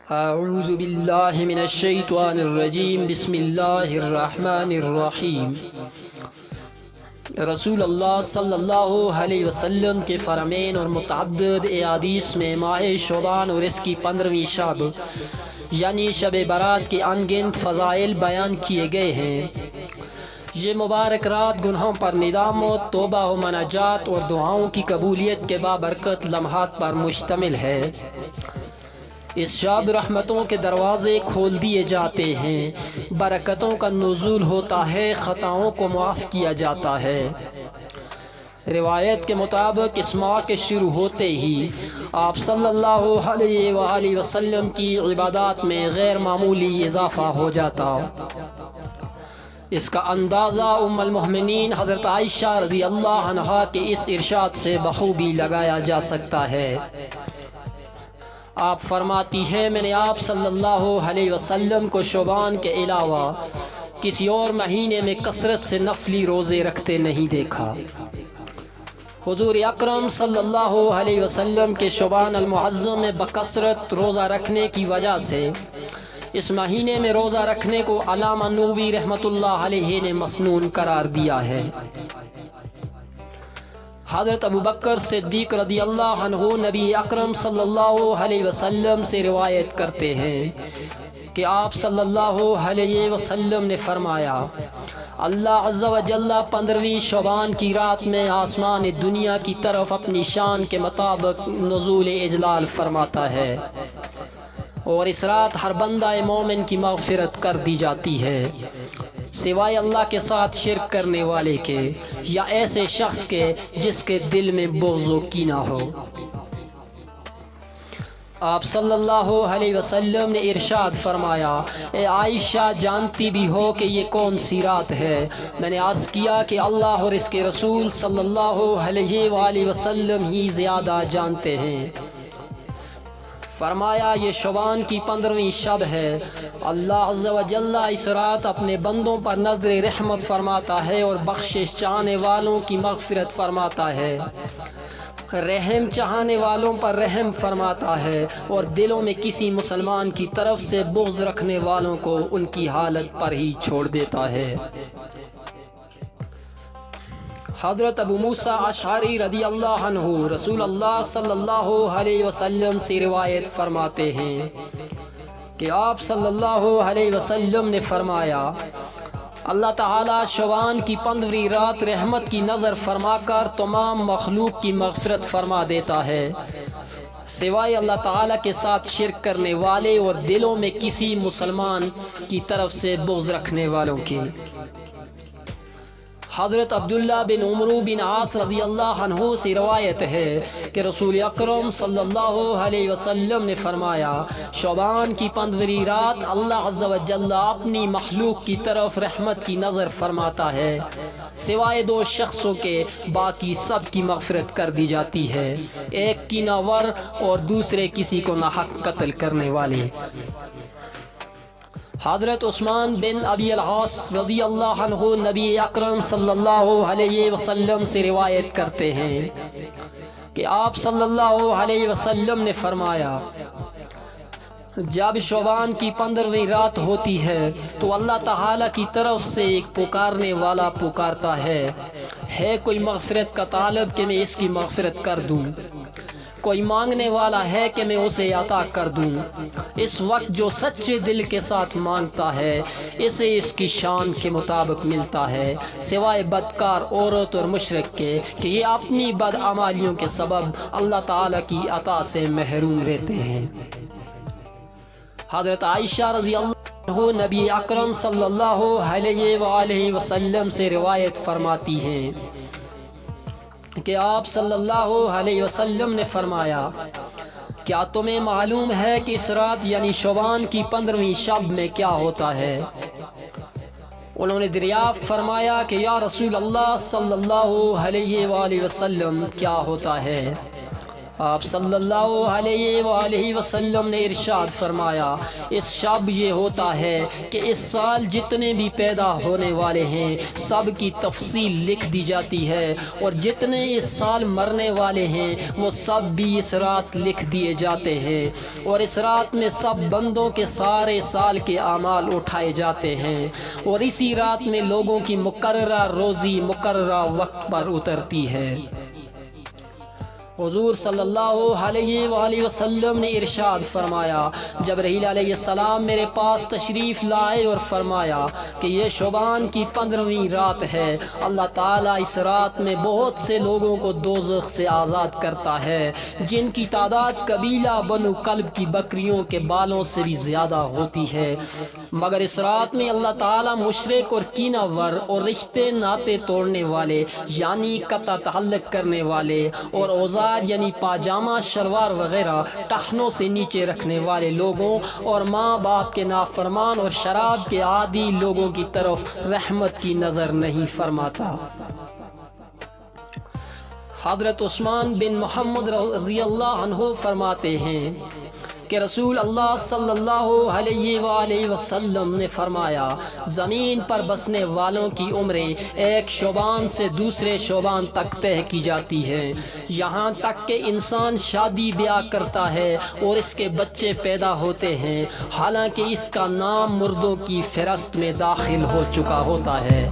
اعوذ باللہ من الشیطان الرجیم بسم اللہ الرحمن الرحیم۔ رسول اللہ صلی اللہ علیہ وسلم کے فرامین اور متعدد احادیث میں ماہ شعبان اور اس کی 15ویں شب یعنی شب برات کے انگنت فضائل بیان کیے گئے ہیں۔ یہ مبارک رات گناہوں پر ندام و توبہ و مناجات اور دعاؤں کی قبولیت کے بابرکت لمحات پر مشتمل ہے۔ اس شب رحمتوں کے دروازے کھول دیے جاتے ہیں، برکتوں کا نزول ہوتا ہے، خطاؤں کو معاف کیا جاتا ہے۔ روایت کے مطابق اس ماہ کے شروع ہوتے ہی آپ صلی اللہ علیہ وآلہ وسلم کی عبادات میں غیر معمولی اضافہ ہو جاتا۔ اس کا اندازہ ام المؤمنین حضرت عائشہ رضی اللہ عنہا کے اس ارشاد سے بخوبی لگایا جا سکتا ہے۔ آپ فرماتی ہیں، میں نے آپ صلی اللہ علیہ وسلم کو شعبان کے علاوہ کسی اور مہینے میں کثرت سے نفلی روزے رکھتے نہیں دیکھا۔ حضور اکرم صلی اللہ علیہ وسلم کے شعبان المعظم میں بکثرت روزہ رکھنے کی وجہ سے اس مہینے میں روزہ رکھنے کو علامہ نووی رحمۃ اللہ علیہ نے مسنون قرار دیا ہے۔ حضرت ابوبکر صدیق رضی اللہ عنہ نبی اکرم صلی اللہ علیہ وسلم سے روایت کرتے ہیں کہ آپ صلی اللہ علیہ وسلم نے فرمایا، اللہ عز و جل 15ویں شعبان کی رات میں آسمان دنیا کی طرف اپنی شان کے مطابق نزول اجلال فرماتا ہے، اور اس رات ہر بندہ مومن کی مغفرت کر دی جاتی ہے سوائے اللہ کے ساتھ شرک کرنے والے کے یا ایسے شخص کے جس کے دل میں بغض و کینہ ہو۔ آپ صلی اللہ علیہ وسلم نے ارشاد فرمایا، اے عائشہ جانتی بھی ہو کہ یہ کون سی رات ہے؟ میں نے عرض کیا کہ اللہ اور اس کے رسول صلی اللہ علیہ وآلہ وسلم ہی زیادہ جانتے ہیں۔ فرمایا، یہ شعبان کی 15ویں شب ہے۔ اللہ عز و جل اس رات اپنے بندوں پر نظر رحمت فرماتا ہے اور بخشش چاہنے والوں کی مغفرت فرماتا ہے، رحم چاہنے والوں پر رحم فرماتا ہے، اور دلوں میں کسی مسلمان کی طرف سے بغض رکھنے والوں کو ان کی حالت پر ہی چھوڑ دیتا ہے۔ حضرت ابو موسیٰ اشعری رضی اللہ عنہ رسول اللہ صلی اللہ علیہ وسلم سے روایت فرماتے ہیں کہ آپ صلی اللہ علیہ وسلم نے فرمایا، اللہ تعالیٰ شعبان کی 15ویں رات رحمت کی نظر فرما کر تمام مخلوق کی مغفرت فرما دیتا ہے سوائے اللہ تعالیٰ کے ساتھ شرک کرنے والے اور دلوں میں کسی مسلمان کی طرف سے بغض رکھنے والوں کے۔ حضرت عبداللہ بن عمرو بن عاص رضی اللہ عنہ سے روایت ہے کہ رسول اکرم صلی اللہ علیہ وسلم نے فرمایا، شعبان کی 15ویں رات اللہ عز و جل اپنی مخلوق کی طرف رحمت کی نظر فرماتا ہے سوائے 2 شخصوں کے، باقی سب کی مغفرت کر دی جاتی ہے، ایک کینہ ور اور دوسرے کسی کو ناحق قتل کرنے والے۔ حضرت عثمان بن ابی العاص رضی اللہ عنہ نبی اکرم صلی اللہ علیہ وسلم سے روایت کرتے ہیں کہ آپ صلی اللہ علیہ وسلم نے فرمایا، جب شعبان کی 15ویں رات ہوتی ہے تو اللہ تعالیٰ کی طرف سے ایک پکارنے والا پکارتا ہے کوئی مغفرت کا طالب کہ میں اس کی مغفرت کر دوں، کوئی مانگنے والا ہے کہ میں اسے عطا کر دوں۔ اس وقت جو سچے دل کے ساتھ مانگتا ہے اسے اس کی شان کے مطابق ملتا ہے سوائے بدکار عورت اور مشرک کے کہ یہ اپنی بدعمالیوں کے سبب اللہ تعالیٰ کی عطا سے محروم رہتے ہیں۔ حضرت عائشہ رضی اللہ عنہ نبی اکرم صلی اللہ علیہ وآلہ وسلم سے روایت فرماتی ہیں کہ آپ صلی اللہ علیہ وسلم نے فرمایا، کیا تمہیں معلوم ہے کہ اس رات یعنی شعبان کی 15ویں شب میں کیا ہوتا ہے؟ انہوں نے دریافت فرمایا کہ یا رسول اللہ صلی اللہ علیہ وآلہ وسلم کیا ہوتا ہے؟ آپ صلی اللہ علیہ وآلہ وسلم نے ارشاد فرمایا اس شب یہ ہوتا ہے کہ اس سال جتنے بھی پیدا ہونے والے ہیں سب کی تفصیل لکھ دی جاتی ہے، اور جتنے اس سال مرنے والے ہیں وہ سب بھی اس رات لکھ دیے جاتے ہیں، اور اس رات میں سب بندوں کے سارے سال کے اعمال اٹھائے جاتے ہیں، اور اسی رات میں لوگوں کی مقررہ روزی مقررہ وقت پر اترتی ہے۔ حضور صلی اللہ علیہ وآلہ وسلم نے ارشاد فرمایا جبرائیل علیہ السلام میرے پاس تشریف لائے اور فرمایا کہ یہ شعبان کی 15ویں رات ہے، اللہ تعالیٰ اس رات میں بہت سے لوگوں کو دوزخ سے آزاد کرتا ہے جن کی تعداد قبیلہ بنو کلب کی بکریوں کے بالوں سے بھی زیادہ ہوتی ہے، مگر اس رات میں اللہ تعالیٰ مشرک اور کینہ ور اور رشتے ناطے توڑنے والے یعنی قطع تعلق کرنے والے اور اوزار یعنی پاجامہ شلوار وغیرہ ٹخنوں سے نیچے رکھنے والے لوگوں اور ماں باپ کے نافرمان اور شراب کے عادی لوگوں کی طرف رحمت کی نظر نہیں فرماتا۔ حضرت عثمان بن محمد رضی اللہ عنہ فرماتے ہیں کہ رسول اللہ صلی اللہ علیہ وآلہ وسلم نے فرمایا زمین پر بسنے والوں کی عمریں ایک شعبان سے دوسرے شعبان تک طے کی جاتی ہیں، یہاں تک کہ انسان شادی بیاہ کرتا ہے اور اس کے بچے پیدا ہوتے ہیں، حالانکہ اس کا نام مردوں کی فہرست میں داخل ہو چکا ہوتا ہے۔